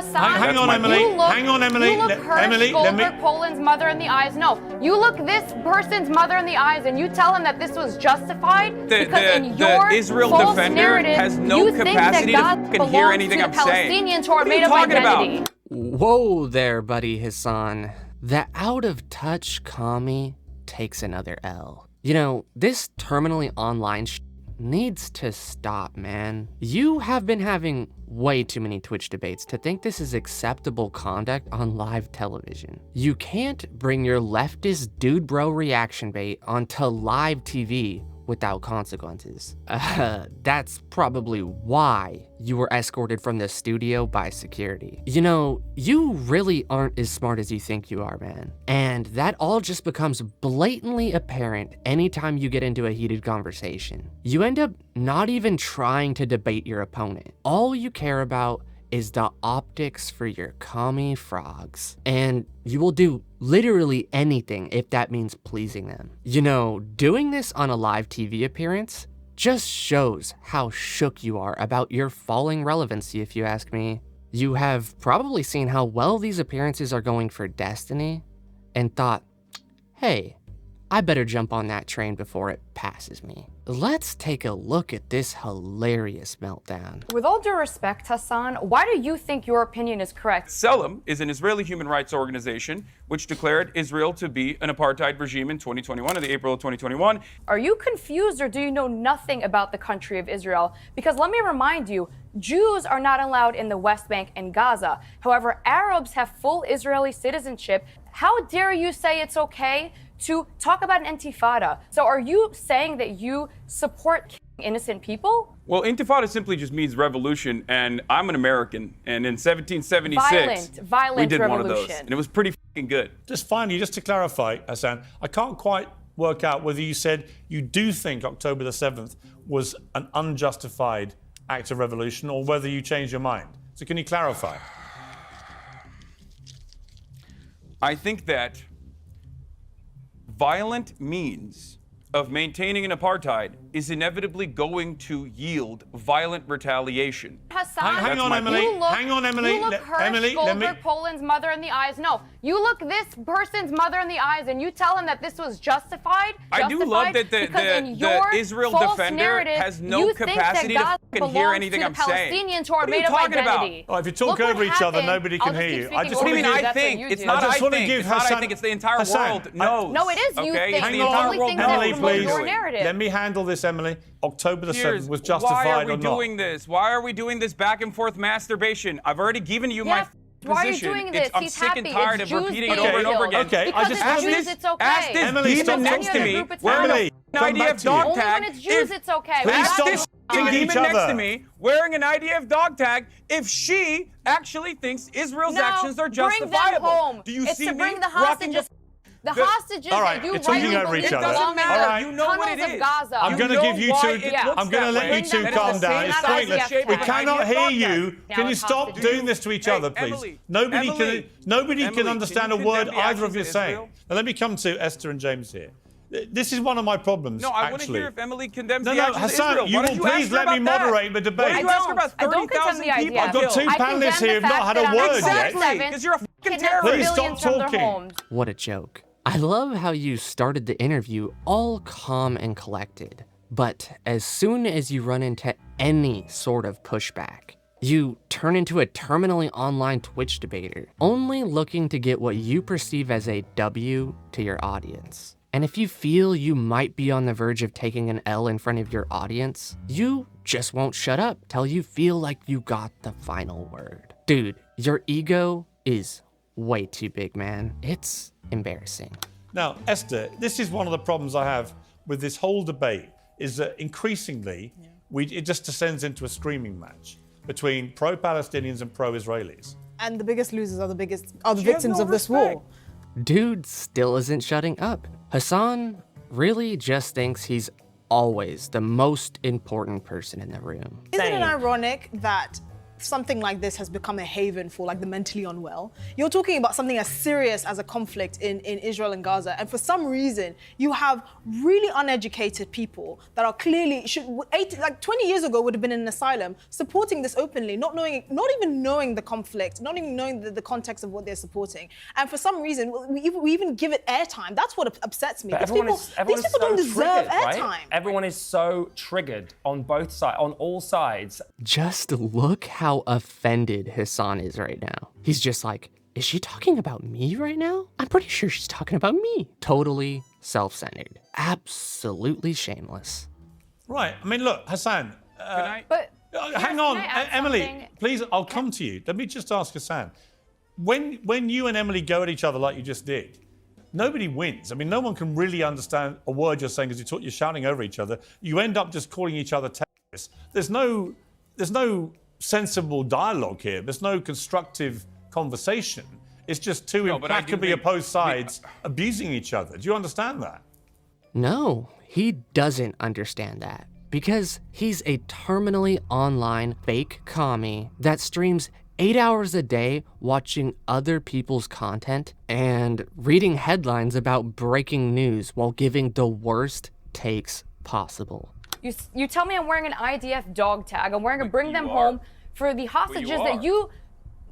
Hasan, Hang on, Emily. Hang on, Emily. You look Emily, let me. Poland's mother in the eyes. No, you look this person's mother in the eyes, and you tell him that this was justified because in your Israel false defender narrative, has no you think capacity that to God fucking hear belongs anything to I'm the saying. Palestinians who are What are made you of talking identity. about? Whoa there, buddy Hasan. The out-of-touch commie takes another L. You know, this terminally online needs to stop, man. You have been having way too many Twitch debates to think this is acceptable conduct on live television. You can't bring your leftist dude bro reaction bait onto live TV without consequences. That's probably why you were escorted from the studio by security. You know, you really aren't as smart as you think you are, man. And that all just becomes blatantly apparent anytime you get into a heated conversation. You end up not even trying to debate your opponent. All you care about is the optics for your commie frogs. And you will do literally anything if that means pleasing them. You know, doing this on a live TV appearance just shows how shook you are about your falling relevancy, if you ask me. You have probably seen how well these appearances are going for Destiny and thought, hey, I better jump on that train before it passes me. Let's take a look at this hilarious meltdown. With all due respect, Hasan, why do you think your opinion is correct? Selim is an Israeli human rights organization which declared Israel to be an apartheid regime in 2021, in the April of 2021. Are you confused or do you know nothing about the country of Israel? Because let me remind you, Jews are not allowed in the West Bank and Gaza. However, Arabs have full Israeli citizenship. How dare you say it's okay to talk about an intifada? So are you saying that you support innocent people? Well, intifada simply just means revolution, and I'm an American, and in 1776, violent we did revolution. one of those, and it was pretty fucking good. Just finally, just to clarify, Hasan, I can't quite work out whether you said you do think October the 7th was an unjustified act of revolution or whether you changed your mind. So can you clarify? I think that violent means of maintaining an apartheid is inevitably going to yield violent retaliation. Hasan, Hang on, Emily. Hang on, Emily. You look Emily, let me. Poland's mother in the eyes. No, you look this person's mother in the eyes, and you tell him that this was justified. I do love that the Israel defender has no capacity to fucking hear anything I'm saying. Palestinians who are What are you made of talking about? identity. Oh, if you talk over each other, nobody can hear you. What do you mean I think? It's not I think. It's not I think. It's the entire world knows. No, it is you okay? think. It's the The entire only world thing that Emily, promotes please. your narrative. Let me handle this, Emily. October the 7th was Why justified are we or not? doing this? Why are we doing this back and forth masturbation? I've already given you my Why are you position. doing this? I'm He's sick and happy. tired It's of Jews repeating it being over and over killed. again. Okay, Because I just it's asked Jews, this. it's okay. Ask this Emily, demon stop next to talking. me Group, it's wearing Emily, an come idea back of to you. dog Only tag. when it's Jews, it's okay. Please Ask stop this talking to each demon next other. to me wearing an IDF dog tag if she actually thinks Israel's actions are justifiable. Bring them home. Do you it's see to bring me the rocking hostages. The hostages All right, that you you're talking rightly over believe each other. It doesn't belong matter. in All You the know what tunnels it of is. Gaza. I'm going to know give you why two. it looks I'm going to that let way. you two That is calm the down. same It's size and pointless. shape We of an cannot IDF hear dog you. tag. Can you it's stop hostages. doing this to each other, please? Emily, Nobody Emily, can can understand a you word condemn the either of actions you of saying. Israel? Now let me come to Esther and James here. This is one of my problems. No, I want to actually. hear if Emily condemns No, the no, actions of Hassan, Israel. you Why will don't you ask please her let me about that? moderate the debate. Why don't you ask her about I don't condemn 30,000 the idea. people I've got killed? two panelists here who've not had a word yet. Exactly, because you're a fucking Kidnap terrorist. Please stop civilians from their talking. homes. What a joke. I love how you started the interview all calm and collected, but as soon as you run into any sort of pushback, you turn into a terminally online Twitch debater, only looking to get what you perceive as a W to your audience. And if you feel you might be on the verge of taking an L in front of your audience, you just won't shut up till you feel like you got the final word. Dude, your ego is way too big, man. It's embarrassing. Now, Esther, this is one of the problems I have with this whole debate, is that increasingly it just descends into a screaming match between pro-Palestinians and pro-Israelis. And the biggest losers are the victims of this war. Dude still isn't shutting up. Hasan really just thinks he's always the most important person in the room. Isn't it ironic that something like this has become a haven for like the mentally unwell. You're talking about something as serious as a conflict in Israel and Gaza, and for some reason you have really uneducated people that are clearly 20 years ago would have been in an asylum supporting this openly, not even knowing the conflict, not even knowing the context of what they're supporting, and for some reason we even give it airtime. That's what upsets me. But These people don't deserve airtime. Right? Everyone is so triggered on both sides, on all sides. Just look how offended Hasan is right now. He's just like, is she talking about me right now? I'm pretty sure she's talking about me. Totally self-centered. Absolutely shameless. Right. I mean, look, Hasan. But Hang on, can I add Emily, something? please, I'll come to you. Let me just ask Hasan. When you and Emily go at each other like you just did, nobody wins. I mean, no one can really understand a word you're saying because you're shouting over each other. You end up just calling each other terrorists. There's no sensible dialogue here. There's no constructive conversation. It's just two implacably opposed sides abusing each other. Do you understand that? No, he doesn't understand that. Because he's a terminally online fake commie that streams 8 hours a day watching other people's content and reading headlines about breaking news while giving the worst takes possible. You tell me I'm wearing an IDF dog tag. I'm wearing a bring them home for the hostages that you...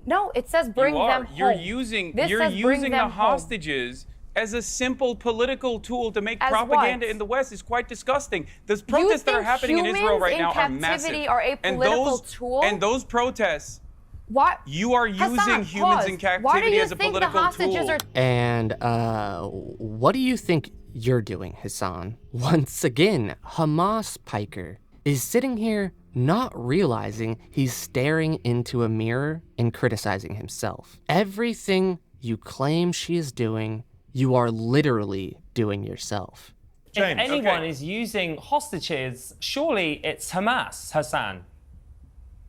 No, it says bring them home. You're using the hostages as a simple political tool to make propaganda in the West. Is quite disgusting. The protests that are happening in Israel right now are massive. Are a political tool? And those protests, what? You are using humans in captivity as a political tool. And what do you think you're doing, Hasan? Once again, Hamas Piker is sitting here not realizing he's staring into a mirror and criticizing himself. Everything you claim she is doing, you are literally doing yourself. If anyone is using hostages, surely it's Hamas, Hasan.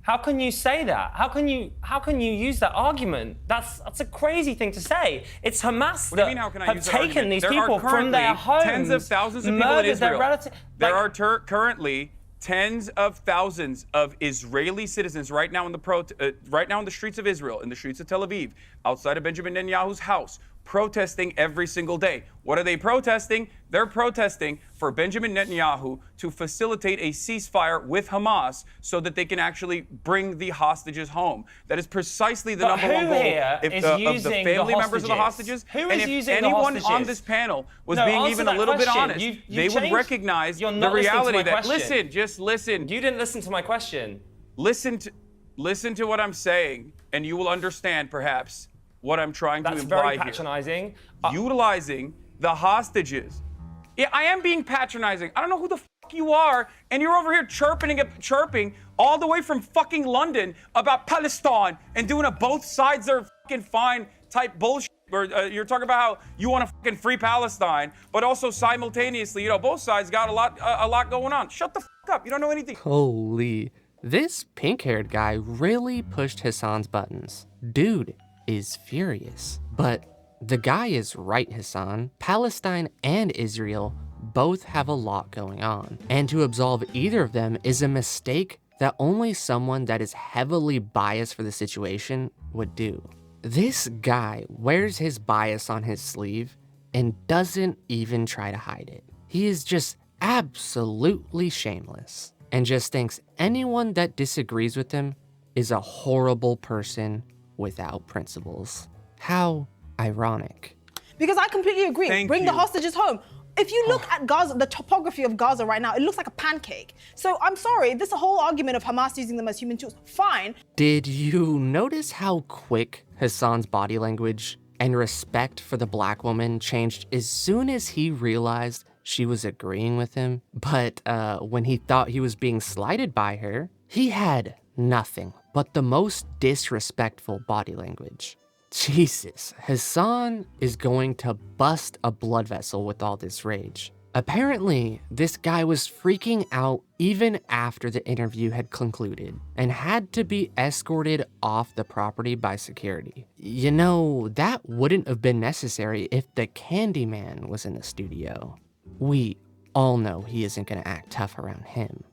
How can you say that? How can you use that argument? That's a crazy thing to say. It's Hamas that have taken these people from their homes, tens of thousands of people in Israel. There are currently tens of thousands of Israeli citizens right now in the streets of Israel, in the streets of Tel Aviv, outside of Benjamin Netanyahu's house, protesting every single day. What are they protesting? They're protesting for Benjamin Netanyahu to facilitate a ceasefire with Hamas so that they can actually bring the hostages home. That is precisely the number one goal of the family members of the hostages. Who and is if using anyone the on this panel was being even a little bit honest, they would recognize the reality that, just listen. You didn't listen to my question. Listen to what I'm saying, and you will understand perhaps what I'm trying to imply here. That's very patronizing. Utilizing the hostages. Yeah, I am being patronizing. I don't know who the fuck you are, and you're over here chirping all the way from fucking London about Palestine and doing a both sides are fucking fine type bullshit. Or you're talking about how you want to fucking free Palestine, but also simultaneously, both sides got a lot going on. Shut the fuck up. You don't know anything. Holy, this pink-haired guy really pushed Hasan's buttons. Dude is furious. But the guy is right, Hasan. Palestine and Israel both have a lot going on. And to absolve either of them is a mistake that only someone that is heavily biased for the situation would do. This guy wears his bias on his sleeve and doesn't even try to hide it. He is just absolutely shameless and just thinks anyone that disagrees with him is a horrible person without principles. How ironic. Because I completely agree. Bring the hostages home. If you look at Gaza, the topography of Gaza right now, it looks like a pancake. So I'm sorry, this whole argument of Hamas using them as human tools, fine. Did you notice how quick Hasan's body language and respect for the black woman changed as soon as he realized she was agreeing with him? But when he thought he was being slighted by her, he had nothing but the most disrespectful body language. Jesus, Hasan is going to bust a blood vessel with all this rage. Apparently, this guy was freaking out even after the interview had concluded and had to be escorted off the property by security. That wouldn't have been necessary if the Candyman was in the studio. We all know he isn't gonna act tough around him.